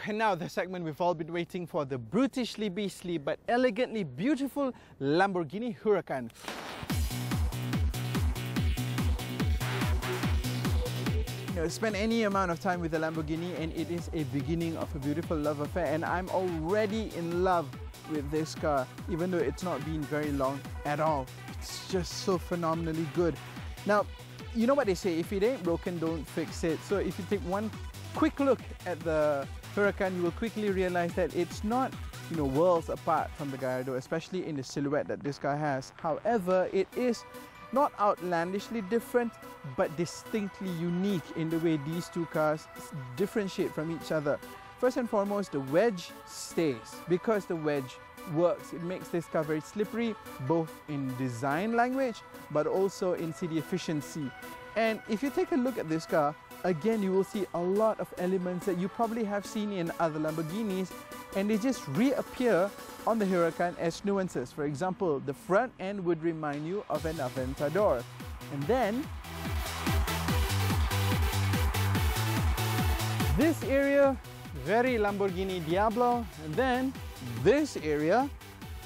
And now the segment we've all been waiting for, the brutishly beastly but elegantly beautiful Lamborghini Huracan. Spend any amount of time with a Lamborghini and it is a beginning of a beautiful love affair, and I'm already in love with this car, even though it's not been very long at all. It's just so phenomenally good. Now, you know what they say, if it ain't broken, don't fix it. So if you take one quick look at the Huracan, you will quickly realize that it's not, worlds apart from the Gallardo, especially in the silhouette that this car has. However, it is not outlandishly different, but distinctly unique in the way these two cars differentiate from each other. First and foremost, the wedge stays. Because the wedge works, it makes this car very slippery, both in design language, but also in city efficiency. And if you take a look at this car, again, you will see a lot of elements that you probably have seen in other Lamborghinis, and they just reappear on the Huracan as nuances. For example, the front end would remind you of an Aventador. And then this area, very Lamborghini Diablo. And then this area,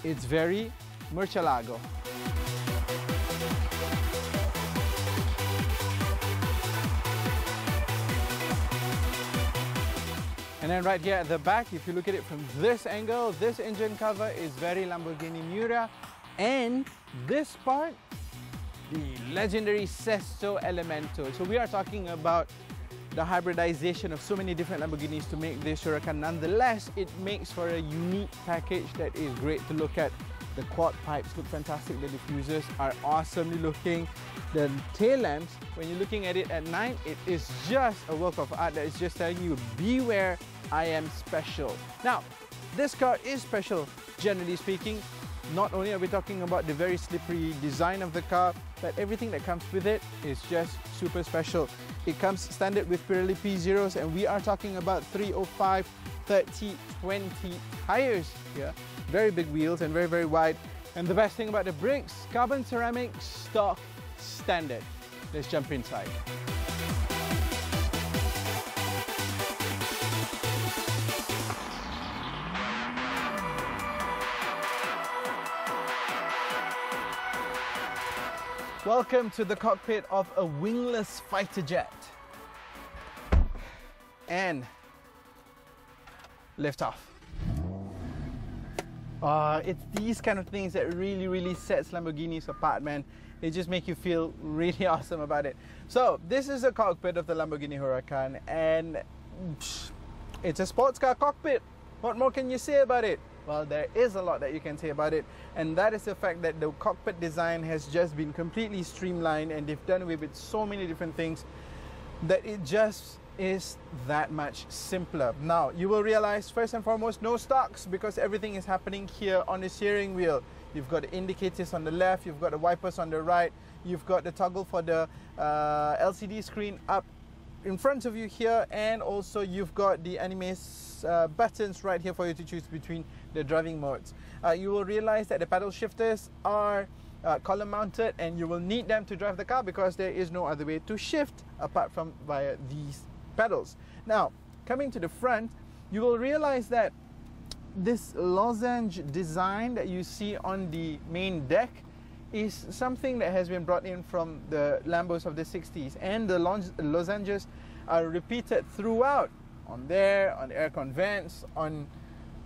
it's very Murcielago. And then right here at the back, if you look at it from this angle, this engine cover is very Lamborghini Miura. And this part, the legendary Sesto Elemento. So we are talking about the hybridization of so many different Lamborghinis to make this Huracan. Nonetheless, it makes for a unique package that is great to look at. The quad pipes look fantastic, the diffusers are awesomely looking. The tail lamps, when you're looking at it at night, it is just a work of art that is just telling you, beware, I am special. Now, this car is special, generally speaking. Not only are we talking about the very slippery design of the car, but everything that comes with it is just super special. It comes standard with Pirelli P0s, and we are talking about 305, 30, 20 tires here. Very big wheels and very, very wide. And the best thing about the brakes, carbon ceramic, stock, standard. Let's jump inside. Welcome to the cockpit of a wingless fighter jet. And lift off. It's these kind of things that really sets Lamborghinis apart, man. They just make you feel really awesome about it. So this is the cockpit of the Lamborghini Huracan, and it's a sports car cockpit. What more can you say about it? Well, there is a lot that you can say about it, and that is the fact that the cockpit design has just been completely streamlined, and they've done away with so many different things that it just is that much simpler. Now, you will realize, first and foremost, no stocks, because everything is happening here on the steering wheel. You've got the indicators on the left, you've got the wipers on the right, you've got the toggle for the LCD screen up in front of you here, and also you've got the animes buttons right here for you to choose between the driving modes. You will realize that the paddle shifters are column mounted, and you will need them to drive the car because there is no other way to shift apart from via these pedals. Now, coming to the front, you will realize that this lozenge design that you see on the main deck is something that has been brought in from the Lambos of the 60s, and the lozenges are repeated throughout, on there, on the aircon vents, on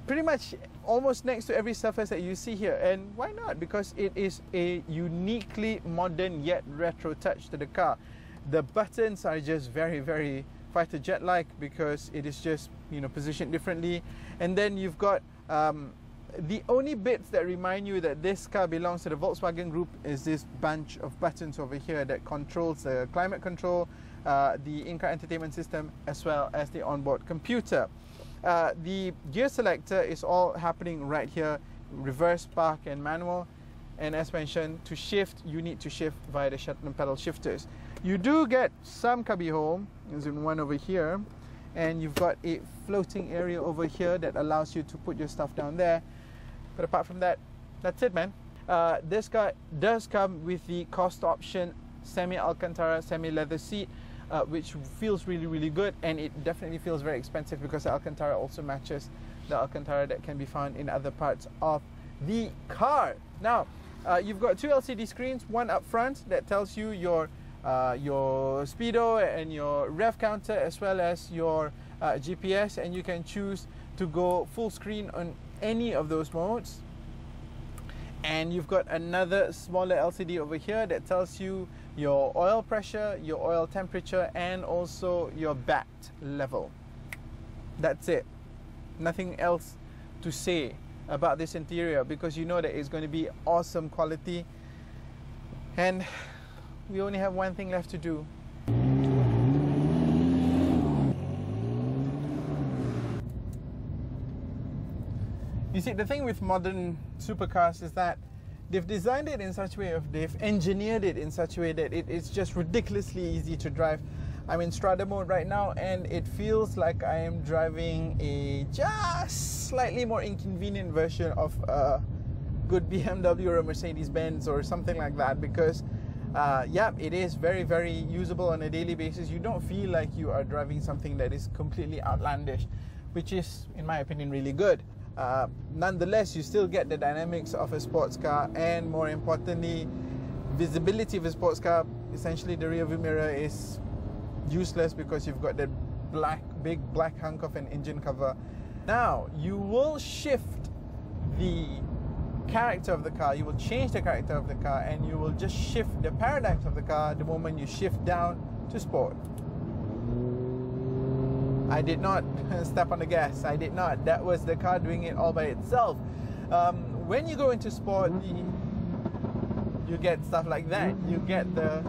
pretty much almost next to every surface that you see here. And why not? Because it is a uniquely modern yet retro touch to the car. The buttons are just very fighter jet-like because it is just, positioned differently. And then you've got the only bits that remind you that this car belongs to the Volkswagen Group is this bunch of buttons over here that controls the climate control, the in-car entertainment system, as well as the onboard computer. The gear selector is all happening right here, reverse, park and manual. And as mentioned, to shift, you need to shift via the shuttle and pedal shifters. You do get some cubby hole, as in one over here, and you've got a floating area over here that allows you to put your stuff down there. But apart from that, that's it, man. This car does come with the cost option semi-Alcantara, semi-leather seat. which feels really, really good, and it definitely feels very expensive because the Alcantara also matches the Alcantara that can be found in other parts of the car. Now, you've got two LCD screens, one up front that tells you your speedo and your rev counter, as well as your GPS, and you can choose to go full screen on any of those modes. And you've got another smaller LCD over here that tells you your oil pressure, your oil temperature, and also your bat level. That's it. Nothing else to say about this interior, because you know that it's going to be awesome quality. And we only have one thing left to do. You see, the thing with modern supercars is that they've designed it in such a way, they've engineered it in such a way that it's just ridiculously easy to drive. I'm in Strada mode right now, and it feels like I am driving a just slightly more inconvenient version of a good BMW or a Mercedes-Benz or something like that, because yeah, it is very, very usable on a daily basis. You don't feel like you are driving something that is completely outlandish, which is, in my opinion, really good. Nonetheless, you still get the dynamics of a sports car, and more importantly, visibility of a sports car. Essentially, the rear view mirror is useless because you've got that big black hunk of an engine cover. Now, you will shift the character of the car, you will change the character of the car, and you will just shift the paradigms of the car the moment you shift down to sport. I did not step on the gas. I did not. That was the car doing it all by itself. When you go into sport, you get stuff like that. You get the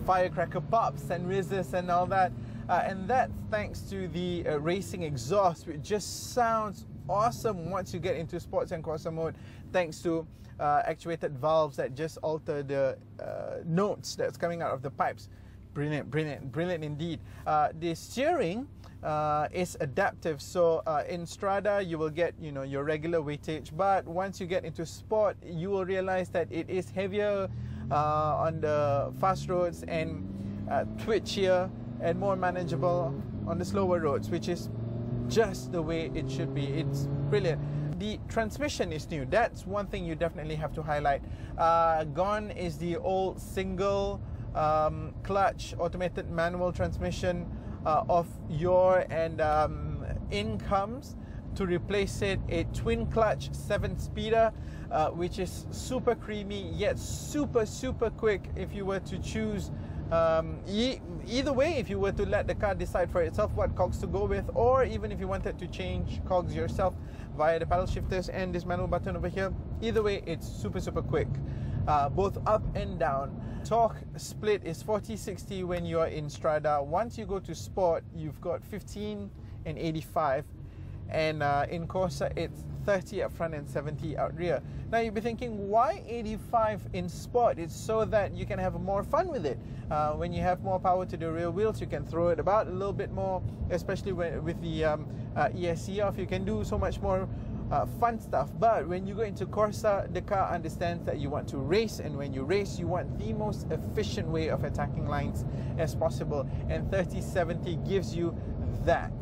firecracker pops and whizzes and all that. And that's thanks to the racing exhaust, which just sounds awesome once you get into sports and Corsa mode, thanks to actuated valves that just alter the notes that's coming out of the pipes. Brilliant, brilliant, brilliant indeed. The steering is adaptive, so in Strada you will get, you know, your regular weightage, but once you get into sport, you will realize that it is heavier on the fast roads and twitchier and more manageable on the slower roads, which is just the way it should be. It's brilliant. The transmission is new. That's one thing you definitely have to highlight. Gone is the old single clutch automated manual transmission of yore, and in comes to replace it a twin clutch 7-speeder, which is super creamy yet super quick. If you were to choose either way, if you were to let the car decide for itself what cogs to go with, or even if you wanted to change cogs yourself via the paddle shifters and this manual button over here, either way it's super quick, both up and down. Torque split is 40-60 when you are in Strada. Once you go to sport, you've got 15 and 85, and in Corsa it's 30 up front and 70 out rear. Now you'll be thinking, why 85 in sport? It's so that you can have more fun with it. When you have more power to the rear wheels, you can throw it about a little bit more, especially with the ESC off. You can do so much more fun stuff. But when you go into Corsa, the car understands that you want to race, and when you race, you want the most efficient way of attacking lines as possible, and 30-70 gives you that.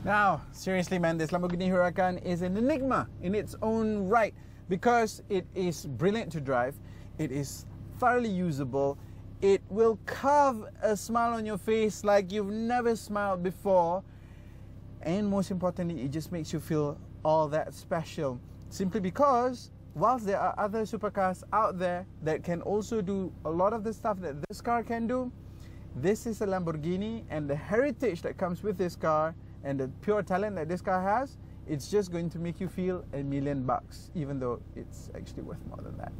Now, seriously man, this Lamborghini Huracan is an enigma in its own right, because it is brilliant to drive, it is thoroughly usable, it will carve a smile on your face like you've never smiled before, and most importantly, it just makes you feel all that special, simply because whilst there are other supercars out there that can also do a lot of the stuff that this car can do, this is a Lamborghini, and the heritage that comes with this car and the pure talent that this car has, it's just going to make you feel $1 million, even though it's actually worth more than that.